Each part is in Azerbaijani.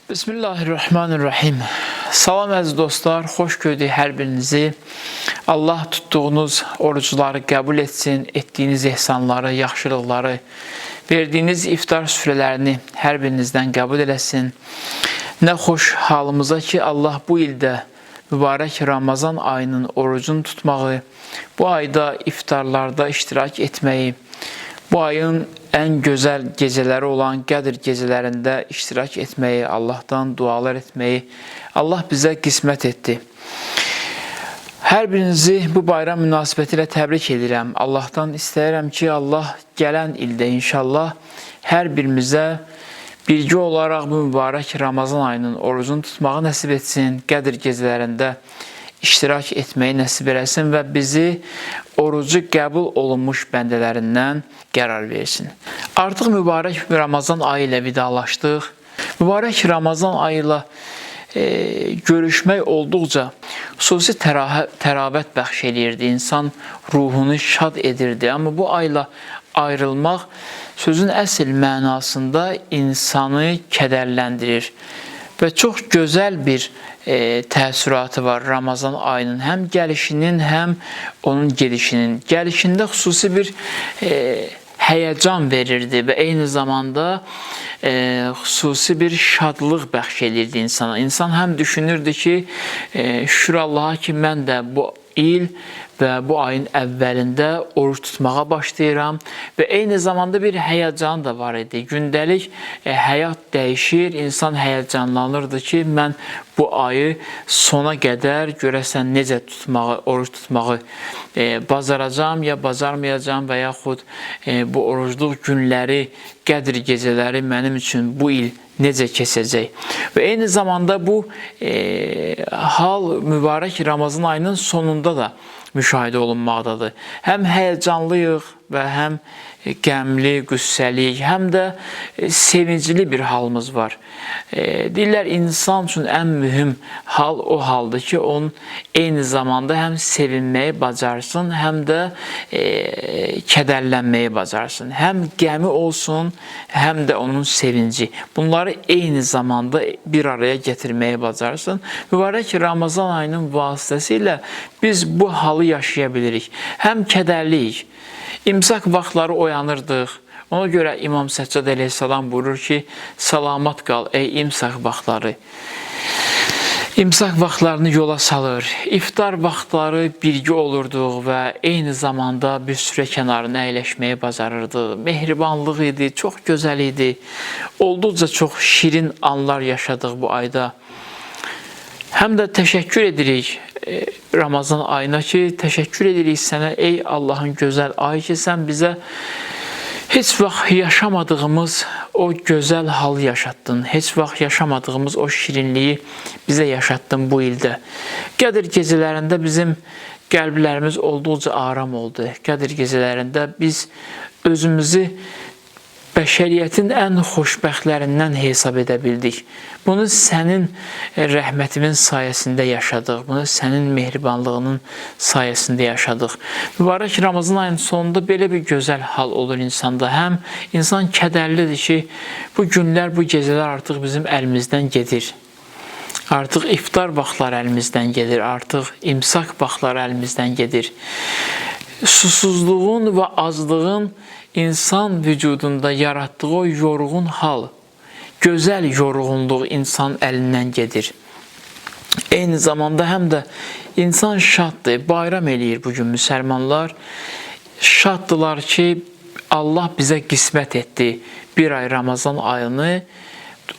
Bismillahirrahmanirrahim. Salam əziz dostlar, xoş gördük hər birinizi. Allah tutduğunuz orucları qəbul etsin, etdiyiniz ehsanları, yaxşılıqları, verdiyiniz iftar süfrələrini hər birinizdən qəbul eləsin. Nə xoş halımıza ki, Allah bu ildə mübarək Ramazan ayının orucunu tutmağı, bu ayda iftarlarda iştirak etməyi, bu ayın ən gözəl gecələri olan Qədr gecələrində iştirak etməyi, Allahdan dualar etməyi Allah bizə qismət etdi. Hər birinizi bu bayram münasibətilə təbrik edirəm. Allahdan istəyirəm ki, Allah gələn ildə inşallah hər birimizə birgə olaraq bu mübarək Ramazan ayının orucunu tutmağı nəsib etsin, Qədr gecələrində iştirak etməyi nəsib eləsin və bizi orucu qəbul olunmuş bəndələrindən qərar versin. Artıq mübarək Ramazan ayı ilə vidalaşdıq. Mübarək Ramazan ayı ilə görüşmək olduqca xüsusi təravət bəxş edirdi, insan ruhunu şad edirdi. Amma bu ayla ayrılmaq sözün əsl mənasında insanı kədərləndirir. Və çox gözəl bir təəssüratı var Ramazan ayının, həm gəlişinin, həm onun gedişinin. Gəlişində xüsusi bir həyəcan verirdi və eyni zamanda xüsusi bir şadlıq bəxş edirdi insana. İnsan həm düşünürdü ki, şükür Allaha ki, mən də bu il və bu ayın əvvəlində oruç tutmağa başlayıram və eyni zamanda bir həyəcan da var idi. Gündəlik həyat dəyişir, insan həyəcanlanırdı ki, mən bu ayı sona qədər görəsən necə oruç tutmağı bacaracam ya bacarmayacam və yaxud bu orucluq günləri, Qədr gecələri mənim üçün bu il necə keçəcək. Və eyni zamanda bu hal mübarək Ramazan ayının sonunda da müşahidə olunmaqdadır. Həm həyəcanlıyıq və həm qəmli, qüssəliyik, həm də sevincli bir halımız var. Deyirlər, insan üçün ən mühüm hal o haldır ki, onun eyni zamanda həm sevinməyi bacarsın, həm də kədərlənməyi bacarsın. Həm qəmi olsun, həm də onun sevinci. Bunları eyni zamanda bir araya gətirməyi bacarsın. Mübarək Ramazan ayının vasitəsilə biz bu halı yaşaya bilirik. Həm kədərliyik, İmsak vaxtları oyanırdıq. Ona görə İmam Səccad əleyhissalam buyurur ki, salamat qal ey imsak vaxtları. İmsak vaxtlarını yola salır. İftar vaxtları birgə olurduq və eyni zamanda bir sürə kənarına əyləşməyi bacarırdıq. Mehribanlıq idi, çox gözəl idi. Olduqca çox şirin anlar yaşadıq bu ayda. Həm də təşəkkür edirik Ramazan ayına ki, təşəkkür edirik sənə ey Allahın gözəl ayı ki, sən bizə heç vaxt yaşamadığımız o gözəl halı yaşatdın, heç vaxt yaşamadığımız o şirinliyi bizə yaşatdın bu ildə. Qədr gecələrində bizim qəlblərimiz olduqca aram oldu. Qədr gecələrində biz özümüzü bəşəriyyətin ən xoşbəxtlərindən hesab edə bildik. Bunu sənin rəhmətimin sayəsində yaşadıq. Bunu sənin mehribanlığının sayəsində yaşadıq. Mübarək Ramazan ayının sonunda belə bir gözəl hal olur insanda. Həm insan kədərlidir ki, bu günlər, bu gecələr artıq bizim əlimizdən gedir. Artıq iftar vaxtları əlimizdən gedir. Artıq imsak vaxtları əlimizdən gedir. Susuzluğun və azlığın insan vücudunda yaratdığı o yorğun hal, gözəl yorğunluq insan əlindən gedir. Eyni zamanda həm də insan şaddır, bayram eləyir bugün müsəlmanlar. Şaddılar ki, Allah bizə qismət etdi bir ay Ramazan ayını,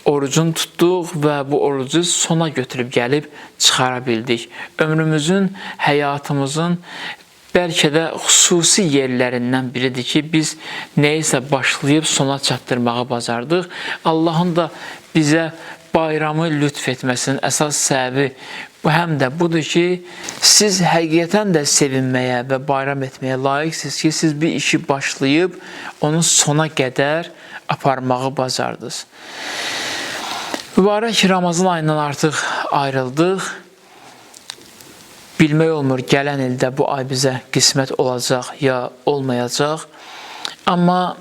orucunu tutduq və bu orucu sona götürüb gəlib çıxara bildik. Ömrümüzün, həyatımızın bəlkə də xüsusi yerlərindən biridir ki, biz nəyisə başlayıb sona çatdırmağı bacardıq. Allahın da bizə bayramı lütf etməsinin əsas səbəbi həm də budur ki, siz həqiqətən də sevinməyə və bayram etməyə layiqsiniz ki, siz bir işi başlayıb onu sona qədər aparmağı bacardınız. Mübarək Ramazan ayından artıq ayrıldıq. Bilmək olmur, gələn ildə bu ay bizə qismət olacaq ya olmayacaq. Amma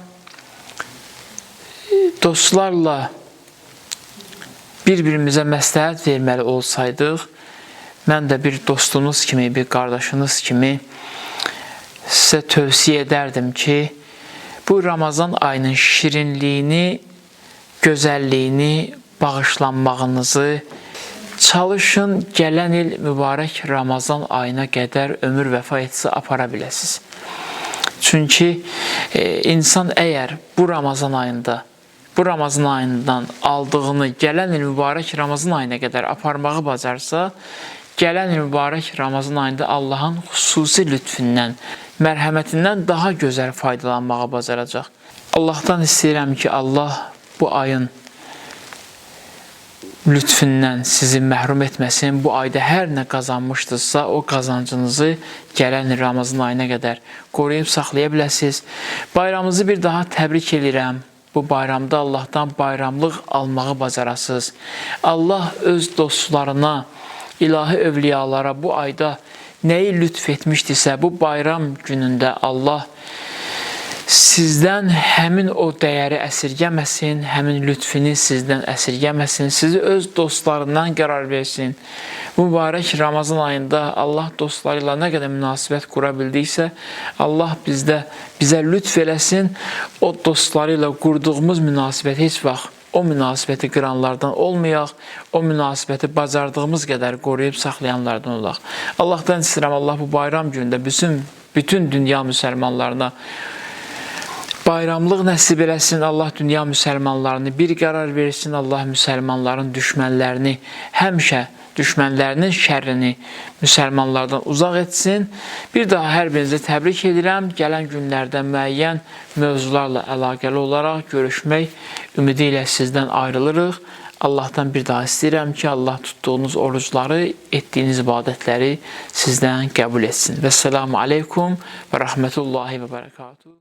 dostlarla bir-birimizə məsləhət verməli olsaydıq, mən də bir dostunuz kimi, bir qardaşınız kimi sizə tövsiyə edərdim ki, bu Ramazan ayının şirinliyini, gözəlliyini, bağışlanmağınızı çalışın, gələn il mübarək Ramazan ayına qədər ömür vəfa etsə apara biləsiniz. Çünki insan əgər bu Ramazan ayından aldığını gələn il mübarək Ramazan ayına qədər aparmağı bacarsa, gələn il mübarək Ramazan ayında Allahın xüsusi lütfündən, mərhəmətindən daha gözəl faydalanmağı bacaracaq. Allahdan istəyirəm ki, Allah bu ayın lütfündən sizi məhrum etməsin. Bu ayda hər nə qazanmışdırsa, o qazancınızı gələn Ramazan ayına qədər qoruyub saxlaya biləsiniz. Bayramınızı bir daha təbrik edirəm. Bu bayramda Allahdan bayramlıq almağı bacarasınız. Allah öz dostlarına, ilahi övliyalara bu ayda nəyi lütf etmişdirsə, bu bayram günündə Allah sizdən həmin o dəyəri əsirgəməsin, həmin lütfini sizdən əsirgəməsin, sizi öz dostlarından qərar versin. Mübarək Ramazan ayında Allah dostları ilə nə qədər münasibət qura bildiksə, Allah bizə lütf eləsin, o dostları ilə qurduğumuz münasibət heç vaxt o münasibəti qıranlardan olmayaq, o münasibəti bacardığımız qədər qoruyub saxlayanlardan olaq. Allahdan istəyirəm, Allah bu bayram günündə bütün dünya müsəlmanlarına bayramlıq nəsib eləsin, Allah dünya müsəlmanlarını bir qərar versin, Allah müsəlmanların düşmənlərini, həmişə düşmənlərinin şərrini müsəlmanlardan uzaq etsin. Bir daha hər birinizə təbrik edirəm. Gələn günlərdə müəyyən mövzularla əlaqəli olaraq görüşmək ümidi ilə sizdən ayrılırıq. Allahdan bir daha istəyirəm ki, Allah tutduğunuz orucları, etdiyiniz ibadətləri sizdən qəbul etsin. Vəssalamu aleykum və rəhmətullahi və bərəkatuhu.